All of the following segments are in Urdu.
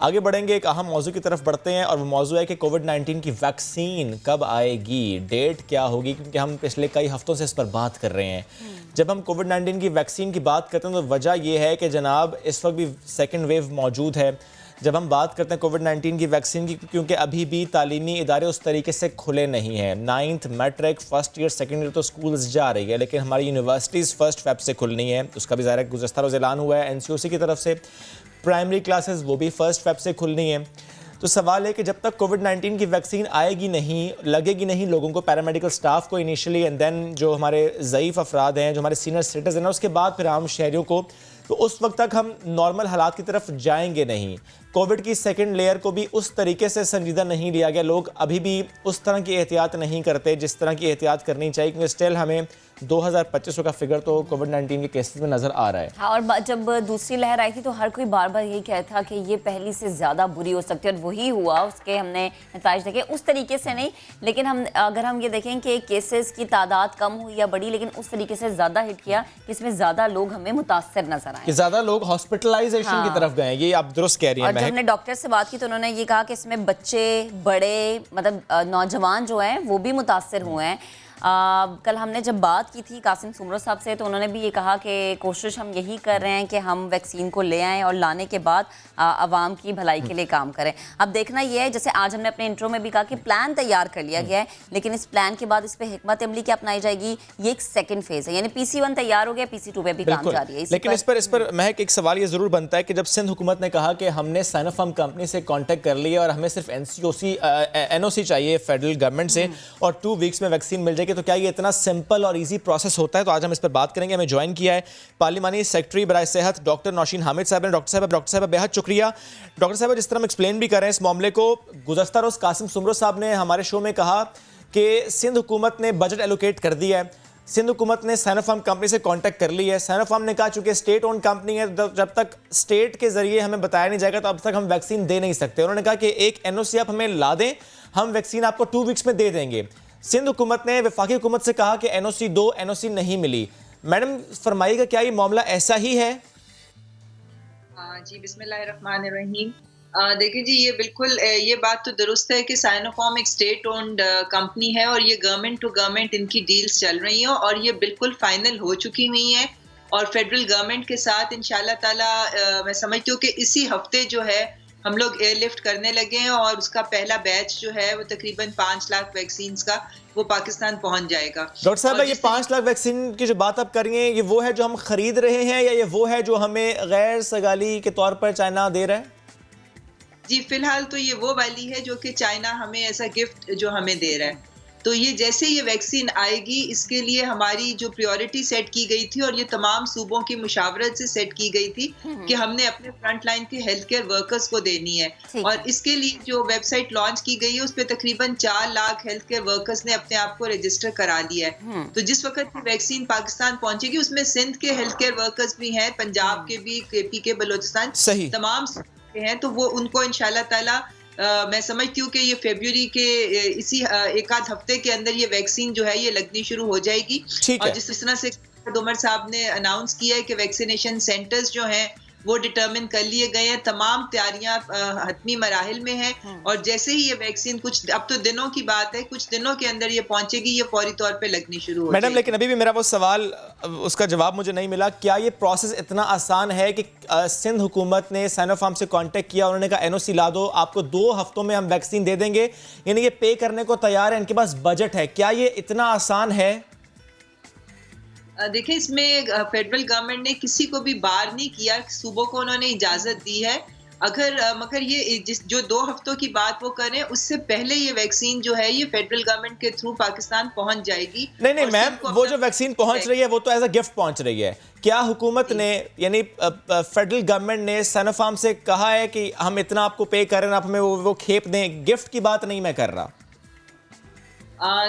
آگے بڑھیں گے، ایک اہم موضوع کی طرف بڑھتے ہیں اور وہ موضوع ہے کہ کووڈ-19 کی ویکسین کب آئے گی، ڈیٹ کیا ہوگی، کیونکہ ہم پچھلے کئی ہفتوں سے اس پر بات کر رہے ہیں۔ جب ہم کووڈ-19 کی ویکسین کی بات کرتے ہیں تو وجہ یہ ہے کہ جناب اس وقت بھی سیکنڈ ویو موجود ہے۔ جب ہم بات کرتے ہیں کووڈ-19 کی ویکسین کی، کیونکہ ابھی بھی تعلیمی ادارے اس طریقے سے کھلے نہیں ہیں، 9th matric first year second year تو سکولز جا رہی ہے، لیکن ہماری یونیورسٹیز 1 فیب سے کھلنی ہے، اس کا بھی ظاہر گزشتہ روز اعلان ہوا ہے NCOC کی طرف سے۔ پرائمری کلاسز وہ بھی 1 فیب سے کھلنی ہیں۔ تو سوال ہے کہ جب تک کووڈ-19 کی ویکسین آئے گی نہیں، لگے گی نہیں لوگوں کو، پیرامیڈیکل سٹاف کو انیشلی، اینڈ دین جو ہمارے ضعیف افراد ہیں، جو ہمارے سینئر سٹیزن ہیں، اس کے بعد پھر عام شہریوں کو، تو اس وقت تک ہم نارمل حالات کی طرف جائیں گے نہیں۔ کووڈ کی سیکنڈ لیئر کو بھی اس طریقے سے سنجیدہ نہیں لیا گیا، لوگ ابھی بھی اس طرح کی احتیاط نہیں کرتے جس طرح کی احتیاط کرنی چاہیے، کیونکہ اسٹل ہمیں 2500 کا فگر تو کووڈ-19 کے کیسز میں نظر آ رہا ہے۔ ہاں، اور جب دوسری لہر آئی تھی تو ہر کوئی بار بار یہی کہتا کہ یہ پہلی سے زیادہ بری ہو سکتی ہے، اور وہی ہوا، اس کے ہم نے نتائج دیکھے اس طریقے سے نہیں، لیکن اگر ہم یہ دیکھیں کہ کیسز کی تعداد کم ہوئی یا بڑی، لیکن اس طریقے سے زیادہ ہٹ کیا کہ اس میں زیادہ لوگ ہمیں متاثر نظر آئے، کہ زیادہ لوگ ہاسپٹلائزیشن کی طرف گئے ہیں، یہ آپ درست کہہ رہی ہیں۔ اور جب ہم نے ڈاکٹر سے بات کی تو انہوں نے یہ کہا کہ اس میں بچے، بڑے، مطلب نوجوان جو ہیں وہ بھی متاثر ہوئے ہیں۔ کل ہم نے جب بات کی تھی قاسم سمرو صاحب سے تو انہوں نے بھی یہ کہا کہ کوشش ہم یہی کر رہے ہیں کہ ہم ویکسین کو لے آئیں اور لانے کے بعد عوام کی بھلائی کے لیے کام کریں۔ اب دیکھنا یہ ہے، جیسے آج ہم نے اپنے انٹرو میں بھی کہا کہ پلان تیار کر لیا گیا ہے، لیکن اس پلان کے بعد اس پہ حکمت عملی کیا اپنائی جائے گی، یہ ایک سیکنڈ فیز ہے، یعنی PC1 تیار ہو گیا، PC2 پہ بھی کام جاری ہے۔ لیکن اس پر مہک ایک سوال یہ ضرور بنتا ہے کہ جب سندھ حکومت نے کہا کہ ہم نے سائنوفارم کمپنی سے کانٹیکٹ کر لیا اور ہمیں صرف NOC چاہیے فیڈرل گورنمنٹ سے اور 2 ویکس میں ویکسین مل جائے گی، تو کیا یہ اتنا سمپل اور ایزی پروسیس ہوتا ہے؟ تو آج ہم اس پر بات کریں گے۔ ہمیں جوائن کیا ہے پارلیمانی سیکرٹری برائے صحت ڈاکٹر نوشین حامد صاحب نے۔ ڈاکٹر صاحب بہت شکریہ۔ ڈاکٹر صاحب، جس طرح ہم ایکسپلین بھی کر رہے ہیں اس معاملے کو، گزشتہ روز قاسم سمرو صاحب نے ہمارے شو میں کہا کہ سندھ حکومت نے بجٹ ایلوکیٹ کر دیا ہے، سندھ حکومت نے سائنوفارم کمپنی سے کانٹیکٹ کر لی ہے۔ سائنوفارم نے کہا چونکہ اسٹیٹ اون کمپنی ہے، جب تک اسٹیٹ کے ذریعے ہمیں بتایا نہیں جائے گا تو اب تک ہم ویکسین دے نہیں سکتے۔ انہوں نے کہا کہ ایک NOC آپ ہمیں لا دیں، ہم ویکسین آپ کو 2 ویکس میں دے دیں گے۔ سندھ حکومت نے وفاقی حکومت سے کہا کہ NOC 2 NOC نہیں ملی۔ میڈم فرمائیے گا کیا یہ معاملہ ایسا ہی ہے؟ جی، بسم اللہ الرحمن الرحیم۔ دیکھیں جی، یہ بالکل یہ بات تو درست ہے کہ سائنوفارم ایک اسٹیٹ اونڈ کمپنی ہے اور یہ گورنمنٹ ٹو گورنمنٹ ان کی ڈیلز چل رہی ہیں اور یہ بالکل فائنل ہو چکی ہوئی ہیں، اور فیڈرل گورنمنٹ کے ساتھ انشاءاللہ تعالی میں سمجھتی ہوں کہ اسی ہفتے جو ہے ہم لوگ ایئر لفٹ کرنے لگے ہیں اور اس کا پہلا بیچ جو ہے وہ تقریباً 5 لاکھ ویکسینز کا وہ پاکستان پہنچ جائے گا۔ ڈاکٹر صاحب، یہ 5 لاکھ ویکسین کی جو بات آپ کر رہی ہیں، یہ وہ ہے جو ہم خرید رہے ہیں یا یہ وہ ہے جو ہمیں غیر سگالی کے طور پر چائنا دے رہا ہے؟ جی، فی الحال تو یہ وہ والی ہے جو کہ چائنا ہمیں ایسا گفٹ جو ہمیں دے رہا ہے۔ تو یہ جیسے یہ ویکسین آئے گی، اس کے لیے ہماری جو پریورٹی سیٹ کی گئی تھی اور یہ تمام صوبوں کی مشاورت سے سیٹ کی گئی تھی کہ ہم نے اپنے فرنٹ لائن کے ہیلتھ کیئر ورکرز کو دینی ہے، اور اس کے لیے جو ویب سائٹ لانچ کی گئی ہے اس پہ تقریباً 4 لاکھ ہیلتھ کیئر ورکرز نے اپنے آپ کو رجسٹر کرا لیا ہے۔ تو جس وقت ویکسین پاکستان پہنچے گی اس میں سندھ کے ہیلتھ کیئر ورکرز بھی ہیں، پنجاب کے بھی، KP کے، بلوچستان، تمام ہیں، تو وہ ان کو انشاءاللہ تعالی میں سمجھتی ہوں کہ یہ فیبروری کے اسی ایک آدھ ہفتے کے اندر یہ ویکسین جو ہے یہ لگنی شروع ہو جائے گی۔ اور جس طرح سے عمر صاحب نے اناؤنس کیا ہے کہ ویکسینیشن سینٹرز جو ہیں وہ ڈٹرمن کر لیے گئے ہیں، تمام تیاریاں حتمی مراحل میں ہیں، اور جیسے ہی یہ ویکسین اب تو دنوں کی بات ہے، کچھ دنوں کے اندر یہ پہنچے گی، یہ فوری طور پہ لگنی شروع ہو جائے گی۔ میڈم، لیکن ابھی بھی میرا وہ سوال، اس کا جواب مجھے نہیں ملا، کیا یہ پروسیس اتنا آسان ہے کہ سندھ حکومت نے سائنوفارم سے کانٹیکٹ کیا، انہوں نے کہا NOC لا دو، آپ کو 2 ہفتوں میں ہم ویکسین دے دیں گے، یعنی یہ پے کرنے کو تیار ہے، ان کے پاس بجٹ ہے، کیا یہ اتنا آسان ہے؟ دیکھیں، اس میں فیڈرل گورنمنٹ نے کسی کو بھی بار نہیں کیا، صوبوں کو انہوں نے اجازت دی ہے، مگر یہ جو 2 ہفتوں کی بات وہ کریں، اس سے پہلے یہ ویکسین جو ہے یہ فیڈرل گورنمنٹ کے تھرو پاکستان پہنچ جائے گی۔ نہیں میم، وہ جو ویکسین پہنچ رہی ہے وہ تو ایز اے گفٹ پہنچ رہی ہے، کیا حکومت نے، یعنی فیڈرل گورنمنٹ نے سائنوفارم سے کہا ہے کہ ہم اتنا آپ کو پے کر رہے ہیں، آپ ہمیں وہ کھیپ دیں؟ گفٹ کی بات نہیں میں کر رہا۔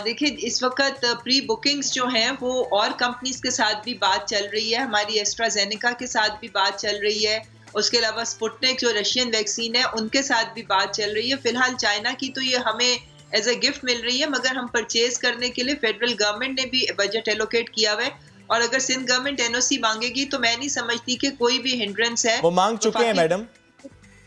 دیکھیں، اس وقت پری بکنگز جو ہیں وہ اور کمپنیز کے ساتھ بھی بات چل رہی ہے، ہماری ایسٹرازینیکا کے ساتھ بھی بات چل رہی ہے، اس کے علاوہ سپوٹنک جو رشین ویکسین ہے ان کے ساتھ بھی بات چل رہی ہے۔ فی الحال چائنا کی تو یہ ہمیں ایز اے گفٹ مل رہی ہے، مگر ہم پرچیز کرنے کے لیے فیڈرل گورنمنٹ نے بھی بجٹ ایلوکیٹ کیا ہوا ہے، اور اگر سندھ گورنمنٹ NOC مانگے گی تو میں نہیں سمجھتی کہ کوئی بھی ہنڈرنس ہے۔ وہ مانگ چکے ہیں میڈم،